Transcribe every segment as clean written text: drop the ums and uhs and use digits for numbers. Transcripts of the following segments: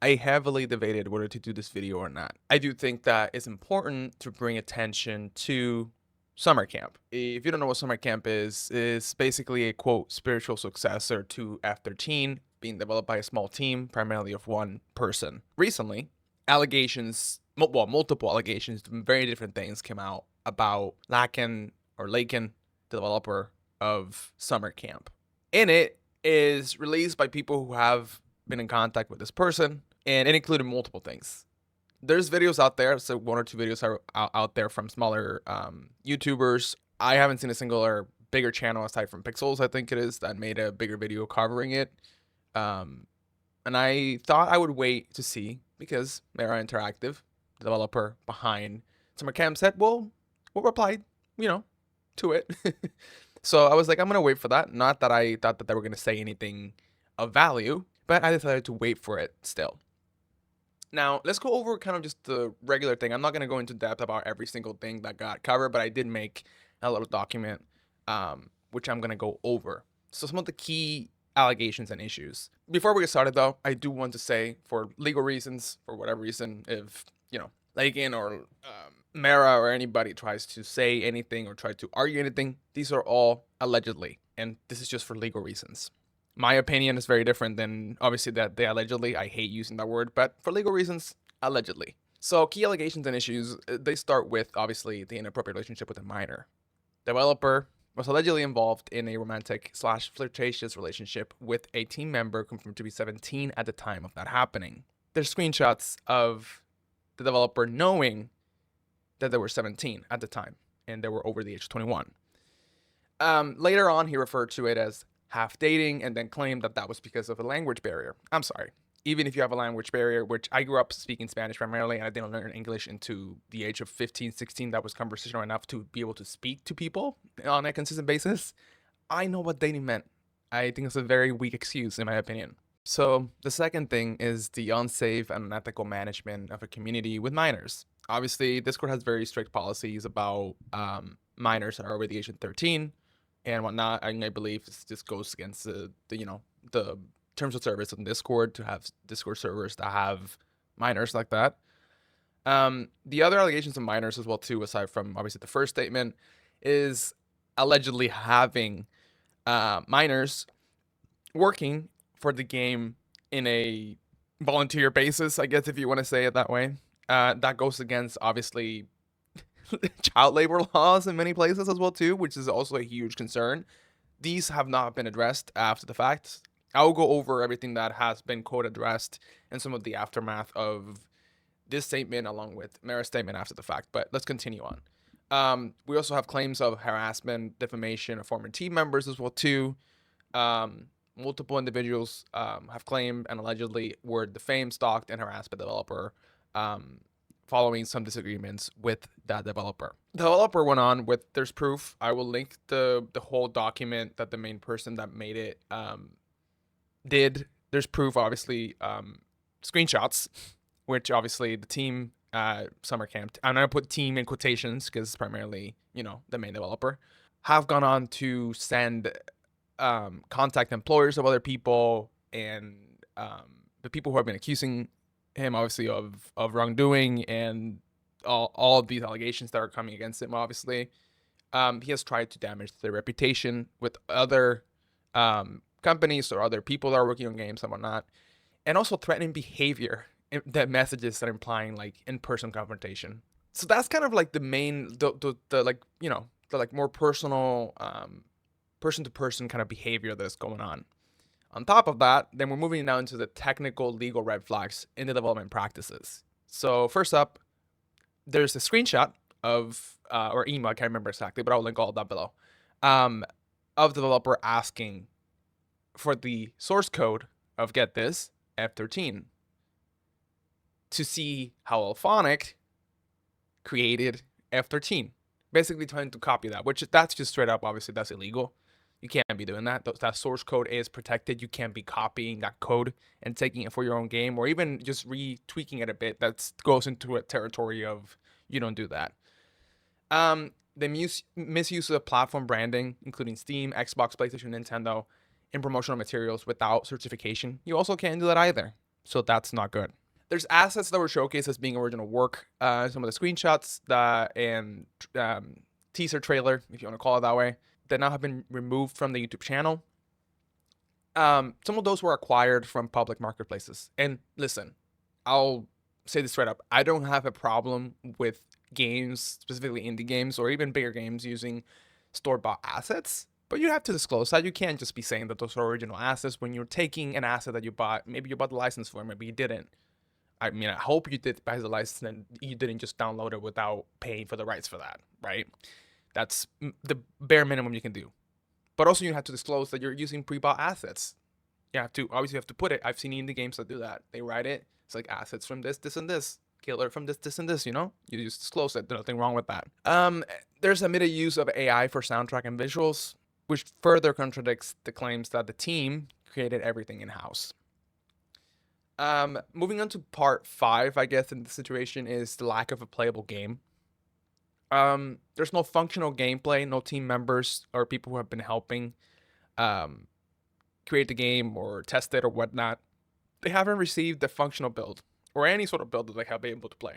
I heavily debated whether to do this video or not. I do think that it's important to bring attention to summer camp. If you don't know what summer camp is, it's basically a quote spiritual successor to F13, being developed by a small team, primarily of one person. Recently, multiple allegations, very different things came out about Lakin, the developer of summer camp. In it is released by people who have been in contact with this person, and it included multiple things. There's videos out there, so one or two videos are out there from smaller YouTubers. I haven't seen a single or bigger channel aside from Pixels, I think it is, that made a bigger video covering it. And I thought I would wait to see because Mera Interactive, the developer behind SummerCamp, said, "Well, we'll reply, to it." So I was like, I'm gonna wait for that. Not that I thought that they were gonna say anything of value, but I decided to wait for it still. Now, let's go over kind of just the regular thing. I'm not going to go into depth about every single thing that got covered, but I did make a little document, which I'm going to go over. So some of the key allegations and issues. Before we get started, though, I do want to say, for legal reasons, for whatever reason, if, Lagan or Mera or anybody tries to say anything or try to argue anything, these are all allegedly, and this is just for legal reasons. My opinion is very different than obviously that they allegedly. I hate using that word, but for legal reasons, allegedly. So key allegations and issues, they start with obviously the inappropriate relationship with a minor. Developer was allegedly involved in a romantic/flirtatious relationship with a team member confirmed to be 17 at the time of that happening. There's screenshots of the developer knowing that they were 17 at the time and they were over the age of 21. Later on, he referred to it as half dating and then claimed that that was because of a language barrier. I'm sorry. Even if you have a language barrier, which I grew up speaking Spanish primarily, and I didn't learn English into the age of 15, 16, that was conversational enough to be able to speak to people on a consistent basis, I know what dating meant. I think it's a very weak excuse, in my opinion. So the second thing is the unsafe and unethical management of a community with minors. Obviously, Discord has very strict policies about minors that are over the age of 13 and whatnot. I believe this goes against the terms of service on Discord to have Discord servers that have minors like that. The other allegations of minors as well too, aside from obviously the first statement, is allegedly having minors working for the game in a volunteer basis, I guess, if you want to say it that way. That goes against obviously child labor laws in many places as well too, which is also a huge concern. These have not been addressed after the fact. I'll go over everything that has been quote addressed and some of the aftermath of this statement along with Mera's statement after the fact, but let's continue on. We also have claims of harassment, defamation of former team members as well too. Multiple individuals have claimed and allegedly were defamed, stalked, and harassed by the developer following some disagreements with that developer. The developer went on with, there's proof. I will link the whole document that the main person that made it did. There's proof, obviously, screenshots, which obviously the team SummerCamp, I'm going to put team in quotations because it's primarily, the main developer, have gone on to send contact employers of other people and the people who have been accusing him obviously of wrongdoing and all of these allegations that are coming against him. Obviously, he has tried to damage their reputation with other companies or other people that are working on games and whatnot, and also threatening behavior that messages that are implying like in-person confrontation. So that's kind of like the main the like the like more personal person-to-person kind of behavior that's going on. On top of that, then we're moving now into the technical legal red flags in the development practices. So first up, there's a screenshot of, or email, I can't remember exactly, but I'll link all of that below, of the developer asking for the source code of, get this, F13, to see how Alphonic created F13. Basically trying to copy that, which that's just straight up, obviously, that's illegal. You can't be doing that. That source code is protected. You can't be copying that code and taking it for your own game or even just retweaking it a bit. That goes into a territory of you don't do that. The misuse of platform branding, including Steam, Xbox, PlayStation, Nintendo, in promotional materials without certification. You also can't do that either. So that's not good. There's assets that were showcased as being original work. Some of the screenshots and teaser trailer, if you want to call it that way, that now have been removed from the YouTube channel. Some of those were acquired from public marketplaces. And listen, I'll say this straight up. I don't have a problem with games, specifically indie games or even bigger games, using store-bought assets. But you have to disclose that. You can't just be saying that those are original assets when you're taking an asset that you bought. Maybe you bought the license for, maybe you didn't. I mean, I hope you did buy the license and you didn't just download it without paying for the rights for that, right? That's the bare minimum you can do. But also you have to disclose that you're using pre-bought assets. You have to, obviously you have to put it. I've seen indie games that do that. They write it. It's like assets from this, this, and this. Killer from this, this, and this, you know? You just disclose it. There's nothing wrong with that. There's admitted use of AI for soundtrack and visuals, which further contradicts the claims that the team created everything in-house. Moving on to part 5, I guess, in the situation is the lack of a playable game. There's no functional gameplay, no team members or people who have been helping create the game or test it or whatnot. They haven't received the functional build or any sort of build that they have been able to play.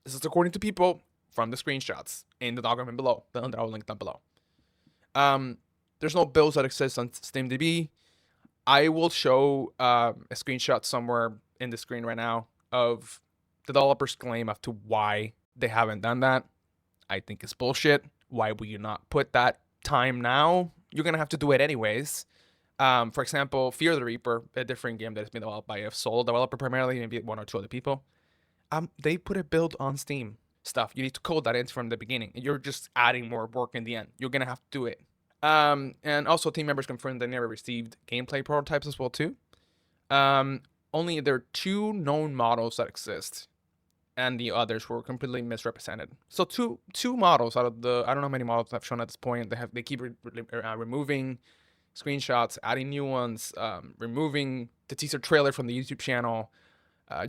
This is according to people from the screenshots in the document below, that I'll link down below. There's no builds that exist on SteamDB. I will show a screenshot somewhere in the screen right now of the developer's claim as to why they haven't done that. I think it's bullshit. Why will you not put that time now? You're going to have to do it anyways. For example, Fear the Reaper, a different game that has been developed by a solo developer primarily, maybe 1 or 2 other people. They put a build on Steam stuff. You need to code that in from the beginning. You're just adding more work in the end. You're going to have to do it. And also team members confirmed they never received gameplay prototypes as well too. Only there are 2 known models that exist, and the others were completely misrepresented. So two models out of the, I don't know how many models I've shown at this point. They keep removing screenshots, adding new ones, removing the teaser trailer from the YouTube channel.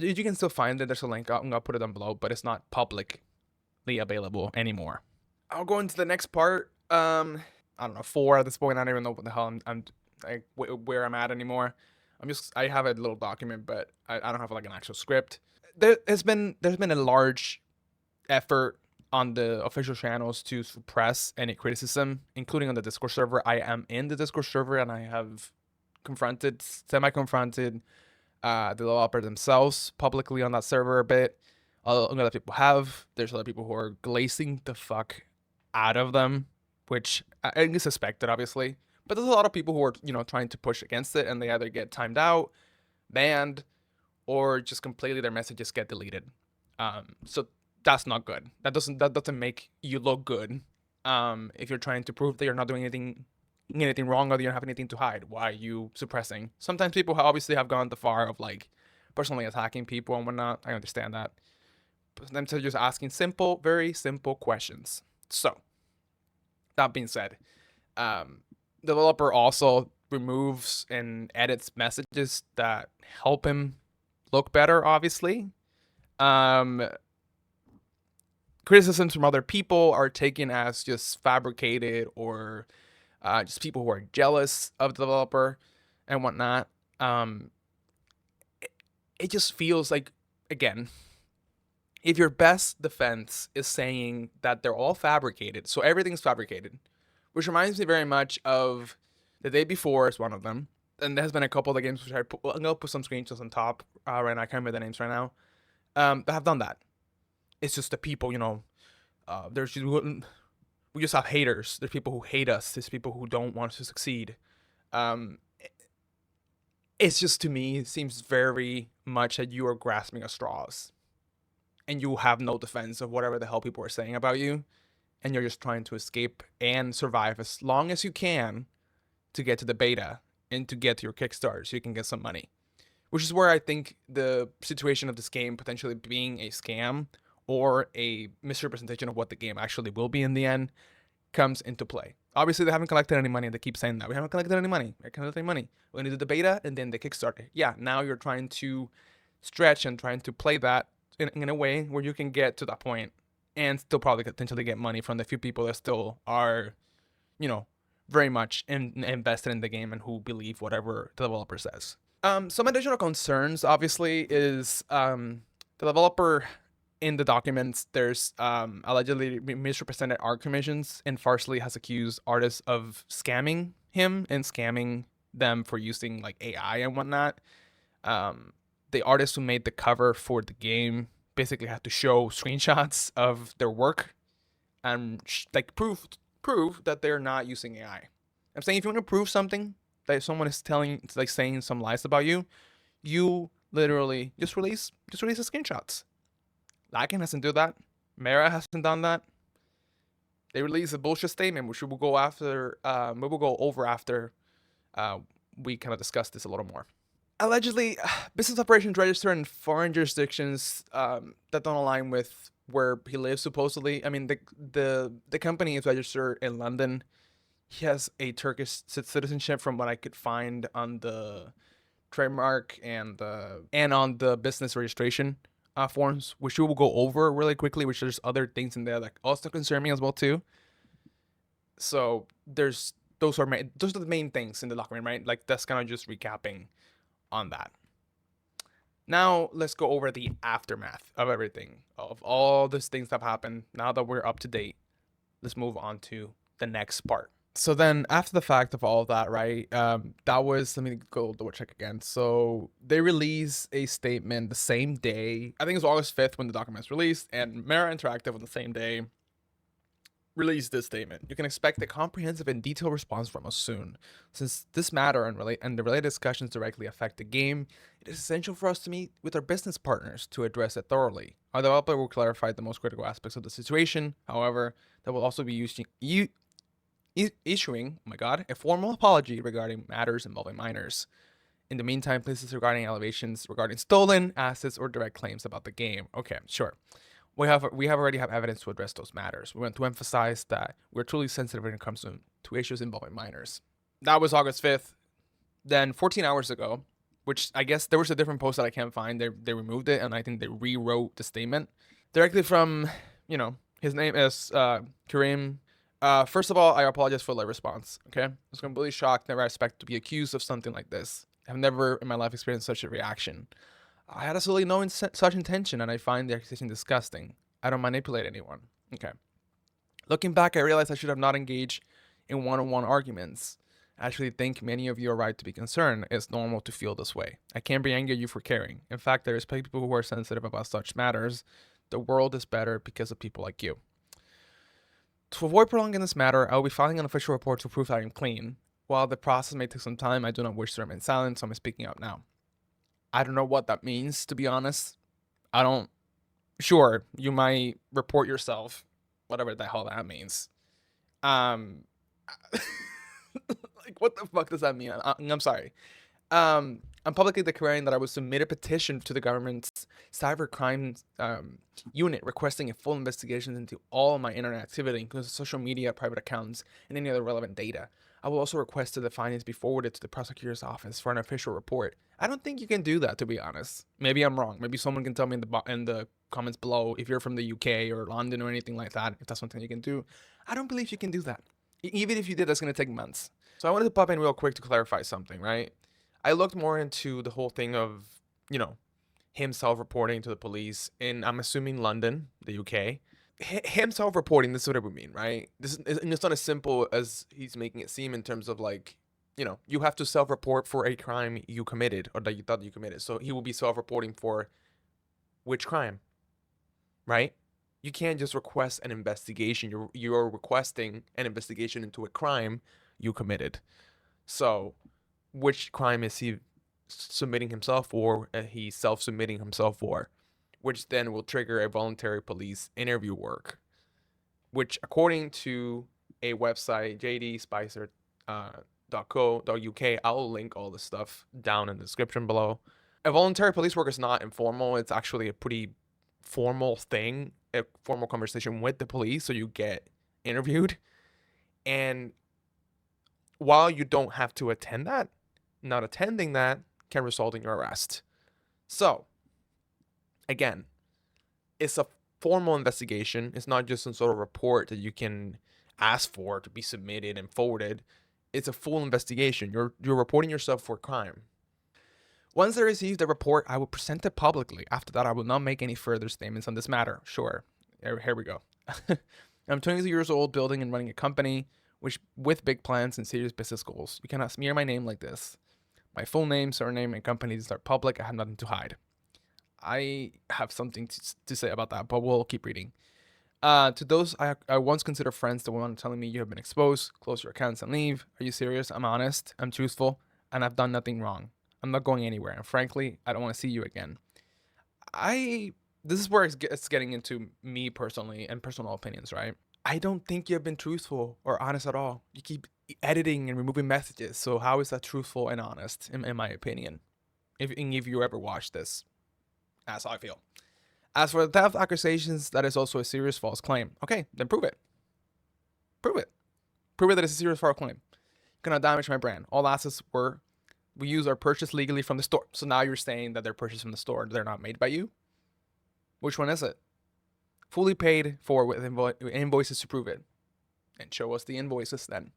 You can still find it. There's a link. I'm gonna put it down below, but it's not publicly available anymore. I'll go into the next part. I don't know, 4 at this point. I don't even know what the hell where I'm at anymore. I have a little document, but I don't have like an actual script. There's been a large effort on the official channels to suppress any criticism, including on the Discord server. I am in the Discord server, and I have semi-confronted the developer themselves publicly on that server a bit. Other people have. There's other people who are glazing the fuck out of them, which I suspected, obviously. But there's a lot of people who are, trying to push against it, and they either get timed out, banned, or just completely their messages get deleted. So that's not good. That doesn't make you look good. If you're trying to prove that you're not doing anything wrong or you don't have anything to hide, why are you suppressing? Sometimes people obviously have gone the far of like personally attacking people and whatnot. I understand that. But sometimes they're just asking very simple questions. So that being said, the developer also removes and edits messages that help him look better, obviously. Criticisms from other people are taken as just fabricated or just people who are jealous of the developer and whatnot. It just feels like, again, if your best defense is saying that they're all fabricated, so everything's fabricated, which reminds me very much of The Day Before is one of them. And there's been a couple of the games which I'm going to put some screenshots on top right now. I can't remember the names right now. That have done that. It's just the people, we just have haters. There's people who hate us. There's people who don't want us to succeed. It's just, to me, it seems very much that you are grasping at straws. And you have no defense of whatever the hell people are saying about you. And you're just trying to escape and survive as long as you can to get to the beta and to get to your Kickstarter so you can get some money. Which is where I think the situation of this game potentially being a scam or a misrepresentation of what the game actually will be in the end comes into play. Obviously, they haven't collected any money. They keep saying that. We haven't collected any money. We're collecting money. We're going to do the beta and then the Kickstarter. Yeah, now you're trying to stretch and trying to play that in a way where you can get to that point and still probably potentially get money from the few people that still are, very much invested in the game and who believe whatever the developer says. Some additional concerns, obviously, is the developer in the documents. There's allegedly misrepresented art commissions and falsely has accused artists of scamming him and scamming them for using like AI and whatnot. The artists who made the cover for the game basically have to show screenshots of their work and like prove that they're not using AI. I'm saying if you want to prove something that someone is telling, like saying some lies about you, you literally just release the screenshots. Lycan hasn't done that. Mera hasn't done that. They released a bullshit statement, which we will go after. We will go over after we kind of discuss this a little more. Allegedly, business operations register in foreign jurisdictions that don't align with where he lives. Supposedly, I mean the company is registered in London. He has a Turkish citizenship, from what I could find on the trademark and on the business registration forms, which we will go over really quickly. Which there's other things in there that also concern me as well too. So those are the main things in the document, right? Like that's kind of just recapping on that. Now let's go over the aftermath of everything, of all these things that have happened. Now that we're up to date, let's move on to the next part. So then after the fact of all of that, right, that was, let me go double check again. So they released a statement the same day. I think it was August 5th when the document's released, and Mera Interactive on the same day released this statement. You can expect a comprehensive and detailed response from us soon. Since this matter and the related discussions directly affect the game, it is essential for us to meet with our business partners to address it thoroughly. Our developer will clarify the most critical aspects of the situation. However, they will also be issuing, oh my god, a formal apology regarding matters involving minors. In the meantime, places regarding allegations regarding stolen assets or direct claims about the game. Okay, sure. We already have evidence to address those matters. We want to emphasize that we're truly sensitive when it comes to issues involving minors. That was August 5th. Then 14 hours ago, which I guess there was a different post that I can't find. They removed it, and I think they rewrote the statement directly from, his name is Kareem. First of all, I apologize for the response. Okay, I was completely shocked. Never expect to be accused of something like this. I've never in my life experienced such a reaction. I had absolutely no such intention, and I find the accusation disgusting. I don't manipulate anyone. Okay. Looking back, I realized I should have not engaged in one-on-one arguments. I actually think many of you are right to be concerned. It's normal to feel this way. I can't be angry at you for caring. In fact, there is people who are sensitive about such matters. The world is better because of people like you. To avoid prolonging this matter, I will be filing an official report to prove that I am clean. While the process may take some time, I do not wish to remain silent, so I'm speaking up now. I don't know what that means, to be honest. Sure, you might report yourself, whatever the hell that means. Like, what the fuck does that mean? I'm sorry. I'm publicly declaring that I will submit a petition to the government's cybercrime unit requesting a full investigation into all my internet activity, including social media, private accounts, and any other relevant data. I will also request that the findings be forwarded to the prosecutor's office for an official report. I don't think you can do that, to be honest. Maybe I'm wrong. Maybe someone can tell me in the comments below if you're from the UK or London or anything like that, if that's something you can do. I don't believe you can do that. Even if you did, that's going to take months. So I wanted to pop in real quick to clarify something, right? I looked more into the whole thing of, him self-reporting to the police in, I'm assuming, London, the UK. Him self-reporting, this is what it would mean, right? It's not as simple as he's making it seem in terms of like, you have to self-report for a crime you committed or that you thought you committed. So he will be self-reporting for which crime, right? You can't just request an investigation. You're requesting an investigation into a crime you committed. So which crime is he submitting himself for? He's self-submitting himself for, which then will trigger a voluntary police interview work, which according to a website, jdspicer.co.uk, I'll link all this stuff down in the description below. A voluntary police work is not informal. It's actually a pretty formal thing, a formal conversation with the police. So you get interviewed. And while you don't have to attend that, not attending that can result in your arrest. So, again, it's a formal investigation. It's not just some sort of report that you can ask for to be submitted and forwarded. It's a full investigation. You're reporting yourself for crime. Once I receive the report, I will present it publicly. After that, I will not make any further statements on this matter. Sure. Here we go. I'm 22 years old, building and running a company with big plans and serious business goals. You cannot smear my name like this. My full name, surname, and companies are public. I have nothing to hide. I have something to say about that, but we'll keep reading. To those I once considered friends, the one telling me you have been exposed, close your accounts and leave. Are you serious? I'm honest. I'm truthful, and I've done nothing wrong. I'm not going anywhere, and frankly, I don't want to see you again. This is where it's getting into me personally and personal opinions, right? I don't think you've been truthful or honest at all. You keep editing and removing messages, so how is that truthful and honest, in my opinion? If you ever watched this, that's how I feel. As for the theft accusations, that is also a serious false claim. Okay, then prove it. Prove it. Prove it that it's a serious false claim. You cannot damage my brand. All assets we use are purchased legally from the store. So now you're saying that they're purchased from the store. They're not made by you? Which one is it? Fully paid for with invoices to prove it. And show us the invoices then.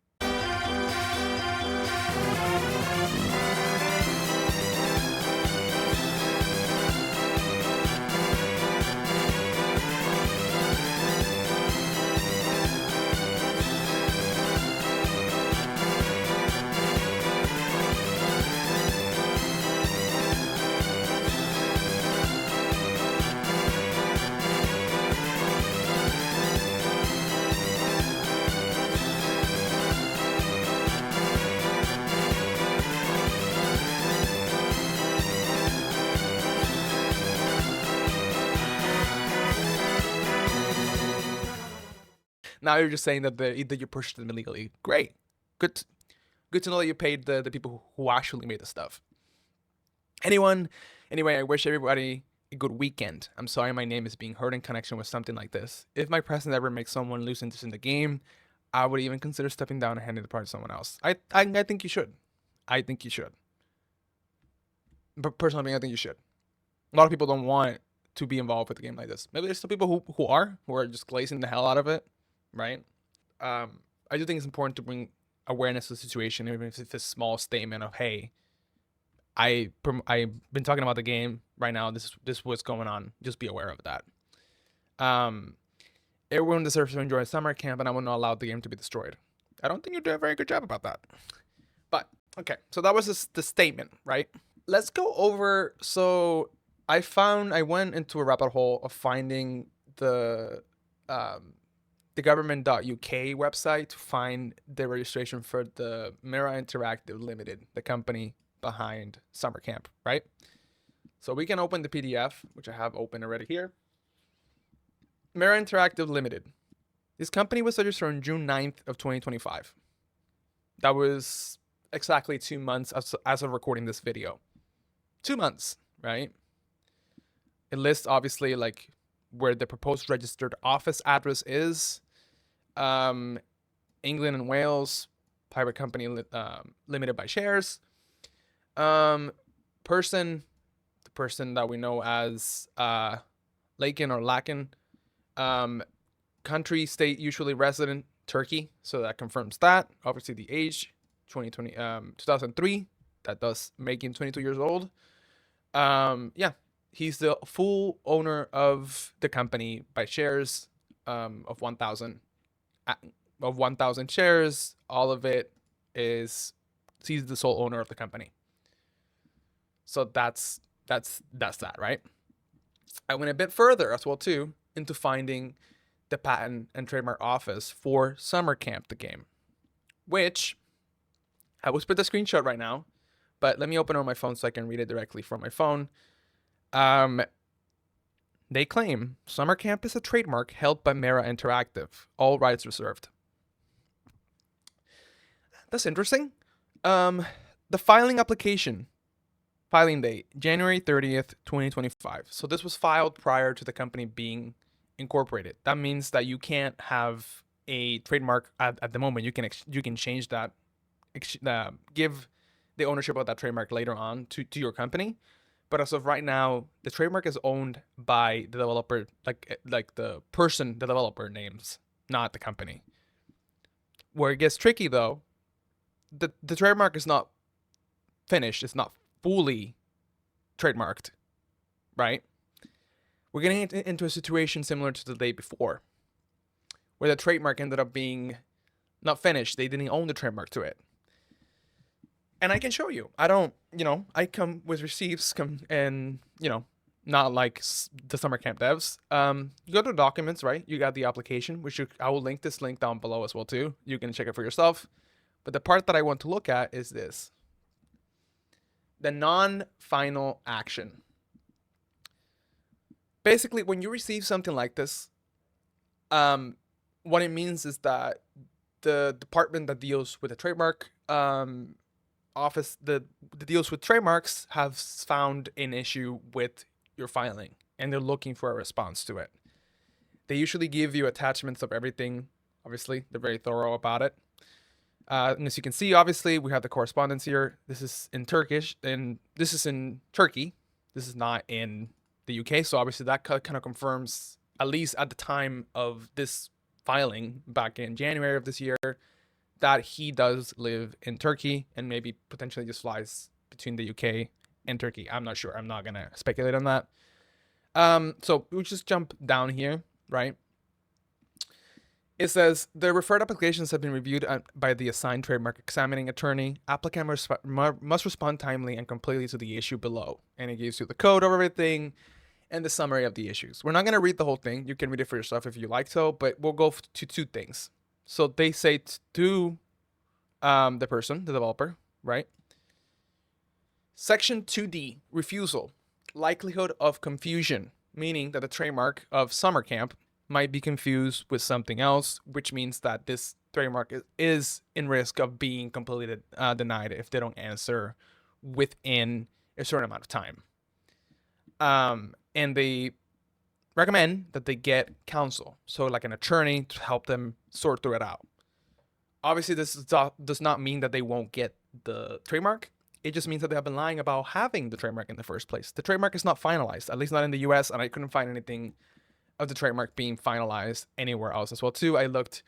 Now you're just saying that you purchased them illegally. Great. Good to know that you paid the people who actually made the stuff. Anyway, I wish everybody a good weekend. I'm sorry my name is being heard in connection with something like this. If my presence ever makes someone lose interest in the game, I would even consider stepping down and handing the part to someone else. I think you should. I think you should. But personally, I think you should. A lot of people don't want to be involved with a game like this. Maybe there's some people who are just glazing the hell out of it. Right? I do think it's important to bring awareness to the situation, even if it's a small statement of, hey, I've been talking about the game right now. This is what's going on. Just be aware of that. Everyone deserves to enjoy summer camp, and I will not allow the game to be destroyed. I don't think you do a very good job about that. But, okay, so that was the statement, right? Let's go over, so I went into a rabbit hole of finding the government.uk website to find the registration for the Mera Interactive Limited, the company behind SummerCamp, right? So we can open the PDF, which I have open already here. Mera Interactive Limited. This company was registered on June 9th of 2025. That was exactly 2 months as of recording this video. 2 months, right? It lists obviously like where the proposed registered office address is. England and Wales, private company, limited by shares. The person that we know as Lakin or Lakin. Country, state, usually resident, Turkey. So that confirms that. Obviously the age, 2003. That does make him 22 years old. Yeah, he's the full owner of the company by shares of 1,000 shares. All of it is, he's the sole owner of the company. So that's that, right? I went a bit further as well too into finding the patent and trademark office for SummerCamp, the game, which I will put the screenshot right now, but let me open it on my phone so I can read it directly from my phone. They claim SummerCamp is a trademark held by Mera Interactive. All rights reserved. That's interesting. The filing date, January 30th, 2025. So this was filed prior to the company being incorporated. That means that you can't have a trademark at the moment. You can change that, give the ownership of that trademark later on to your company. But as of right now, the trademark is owned by the developer, like the person the developer names, not the company. Where it gets tricky though, the trademark is not finished. It's not fully trademarked, right? We're getting into a situation similar to the day before, where the trademark ended up being not finished. They didn't own the trademark to it. And I can show you. I don't, I come with receipts, and, not like the SummerCamp devs. You go to documents, right? You got the application, which I will link this link down below as well too. You can check it for yourself. But the part that I want to look at is this: the non-final action. Basically, when you receive something like this, what it means is that the department that deals with the trademark office, the deals with trademarks, have found an issue with your filing, and they're looking for a response to it. They usually give you attachments of everything. Obviously, they're very thorough about it. And as you can see, obviously, we have the correspondence here. This is in Turkish, and this is in Turkey. This is not in the UK. So obviously, that kind of confirms, at least at the time of this filing back in January of this year, that he does live in Turkey and maybe potentially just flies between the UK and Turkey. I'm not sure. I'm not going to speculate on that. So we'll just jump down here, right? It says the referred applications have been reviewed by the assigned trademark examining attorney. Applicant must respond timely and completely to the issue below. And it gives you the code of everything and the summary of the issues. We're not going to read the whole thing. You can read it for yourself if you like to, but we'll go to two things. So they say to the person, the developer, right? Section 2D, refusal, likelihood of confusion, meaning that the trademark of SummerCamp might be confused with something else, which means that this trademark is in risk of being completely denied if they don't answer within a certain amount of time. And they recommend that they get counsel, so like an attorney, to help them sort through it out. Obviously, this does not mean that they won't get the trademark. It just means that they have been lying about having the trademark in the first place. The trademark is not finalized, at least not in the US, and I couldn't find anything of the trademark being finalized anywhere else as well too. I looked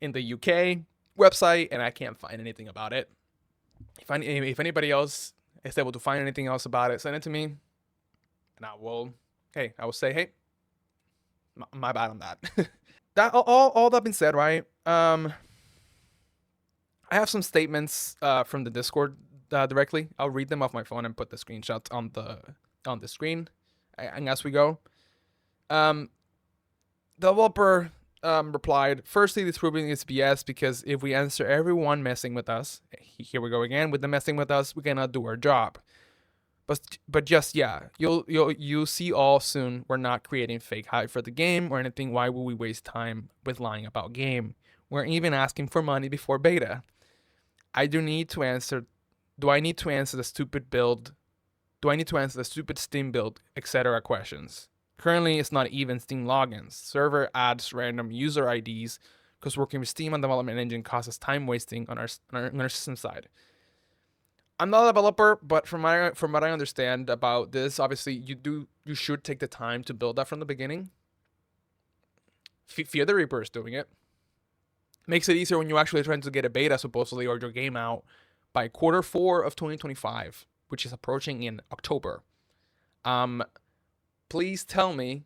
in the UK website and I can't find anything about it. If anybody else is able to find anything else about it, send it to me, and I will say, hey, my bad on that. That all that being said, right? I have some statements from the Discord directly. I'll read them off my phone and put the screenshots on the screen, and as we go. The developer replied, firstly, this proving is BS, because if we answer everyone messing with us, here we go again with the messing with us, we cannot do our job. But just, yeah, you'll see all soon. We're not creating fake hype for the game or anything. Why would we waste time with lying about game? We're even asking for money before beta. Do I need to answer the stupid build? Do I need to answer the stupid Steam build, etc. questions? Currently, it's not even Steam logins. Server adds random user IDs because working with Steam on development engine causes time wasting on our system side. I'm not a developer, but from what I understand about this, obviously you should take the time to build that from the beginning. Fear the Reaper is doing it. Makes it easier when you're actually trying to get a beta supposedly or your game out by Q4 of 2025, which is approaching in October. Please tell me,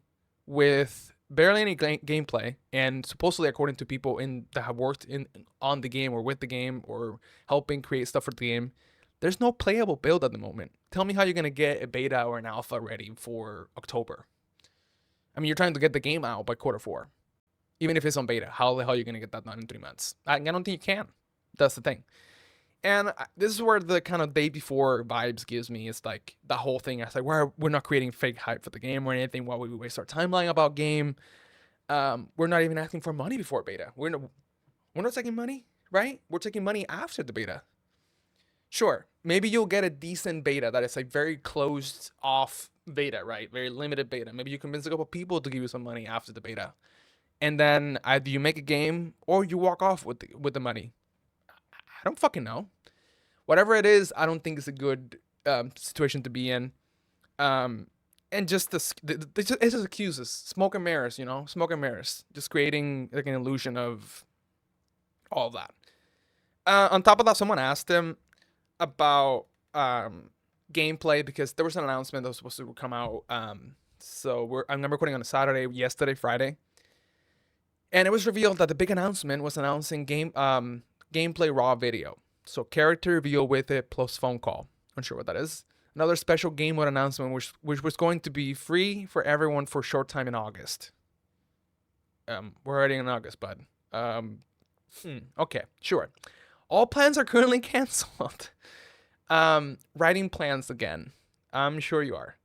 with barely any gameplay, and supposedly according to people that have worked on the game or with the game or helping create stuff for the game, there's no playable build at the moment. Tell me how you're going to get a beta or an alpha ready for October. I mean, you're trying to get the game out by Q4. Even if it's on beta, how the hell are you going to get that done in 3 months? I don't think you can. That's the thing. And this is where the kind of day before vibes gives me. It's like the whole thing. I was like, we're not creating fake hype for the game or anything. Why would we waste our time lying about game? We're not even asking for money before beta. We're not taking money, right? We're taking money after the beta. Sure, maybe you'll get a decent beta that is like very closed off beta, right? Very limited beta. Maybe you convince a couple people to give you some money after the beta. And then either you make a game or you walk off with the money. I don't fucking know. Whatever it is, I don't think it's a good situation to be in. And just it's just excuses, smoke and mirrors, smoke and mirrors, just creating like an illusion of all that. On top of that, someone asked him about gameplay because there was an announcement that was supposed to come out. I'm recording on a Saturday, yesterday, Friday, and it was revealed that the big announcement was announcing gameplay raw video. So character reveal with it plus phone call. Unsure what that is. Another special game mode announcement, which was going to be free for everyone for a short time in August. We're already in August, bud. Okay, sure. All plans are currently canceled. Writing plans again. I'm sure you are.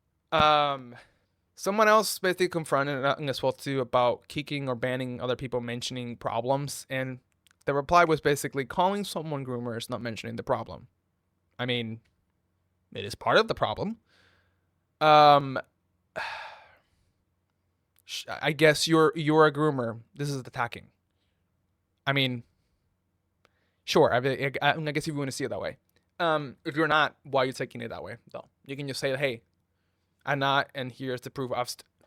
Someone else basically confronted as well too about kicking or banning other people mentioning problems, and the reply was basically calling someone groomer is not mentioning the problem. I mean, it is part of the problem. I guess you're a groomer. This is attacking. I mean, sure. I guess if you want to see it that way. If you're not, why are you taking it that way? No, you can just say, hey, I'm not, and here's the proof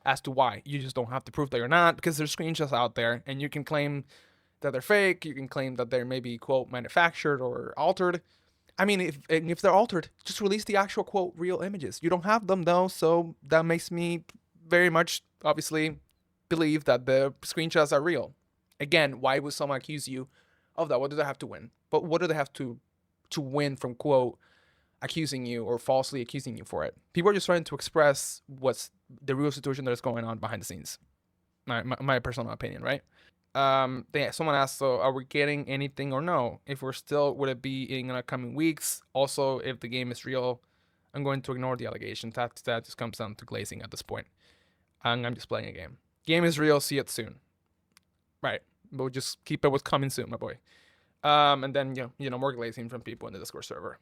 as to why. You just don't have to prove that you're not, because there's screenshots out there, and you can claim that they're fake. You can claim that they're maybe, quote, manufactured or altered. I mean, if they're altered, just release the actual, quote, real images. You don't have them, though, so that makes me very much, obviously, believe that the screenshots are real. Again, why would someone accuse you of that? What do they have to win? But what do they have to win from, quote, accusing you or falsely accusing you for it? People are just trying to express what's the real situation that is going on behind the scenes. My personal opinion, right? Someone asked, so are we getting anything or no? If we're still, would it be in the upcoming weeks? Also, if the game is real, I'm going to ignore the allegations. That just comes down to glazing at this point. I'm just playing a game. Game is real. See it soon. Right. We'll just keep it with coming soon, my boy. And then more glazing from people in the Discord server.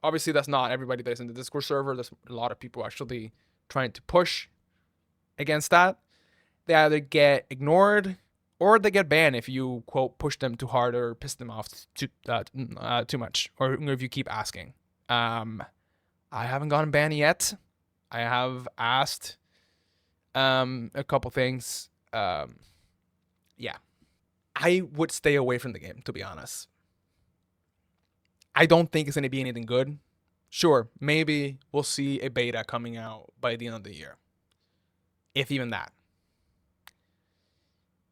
Obviously, that's not everybody that's in the Discord server. There's a lot of people actually trying to push against that. They either get ignored or they get banned if you, quote, push them too hard or piss them off too much, or if you keep asking. I haven't gotten banned yet. I have asked a couple things. Yeah. I would stay away from the game, to be honest. I don't think it's going to be anything good. Sure, maybe we'll see a beta coming out by the end of the year. If even that.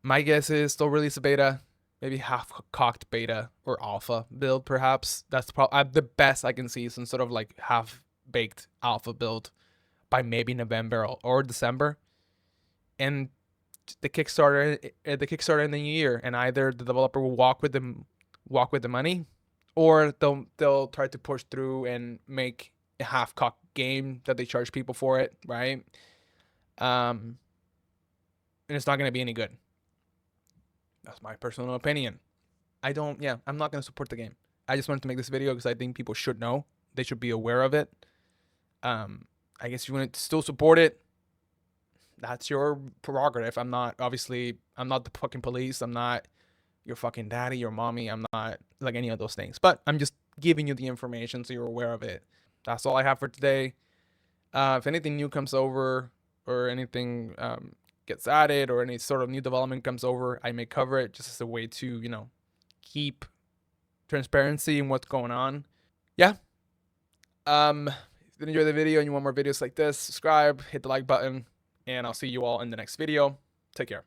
My guess is they'll release a beta, maybe half-cocked beta or alpha build, perhaps. That's probably the best I can see, some sort of like half-baked alpha build by maybe November or December. And the Kickstarter in the new year, and either the developer will walk with the money, or they'll try to push through and make a half-cocked game that they charge people for it, right? And it's not going to be any good. That's my personal opinion. I'm not going to support the game. I just wanted to make this video because I think people should know. They should be aware of it. I guess if you want to still support it, that's your prerogative. I'm not the fucking police. I'm not your fucking daddy, your mommy. I'm not like any of those things. But I'm just giving you the information so you're aware of it. That's all I have for today. If anything new comes over or anything gets added or any sort of new development comes over, I may cover it just as a way to, keep transparency in what's going on. Yeah. If you enjoyed the video and you want more videos like this, subscribe, hit the like button, and I'll see you all in the next video. Take care.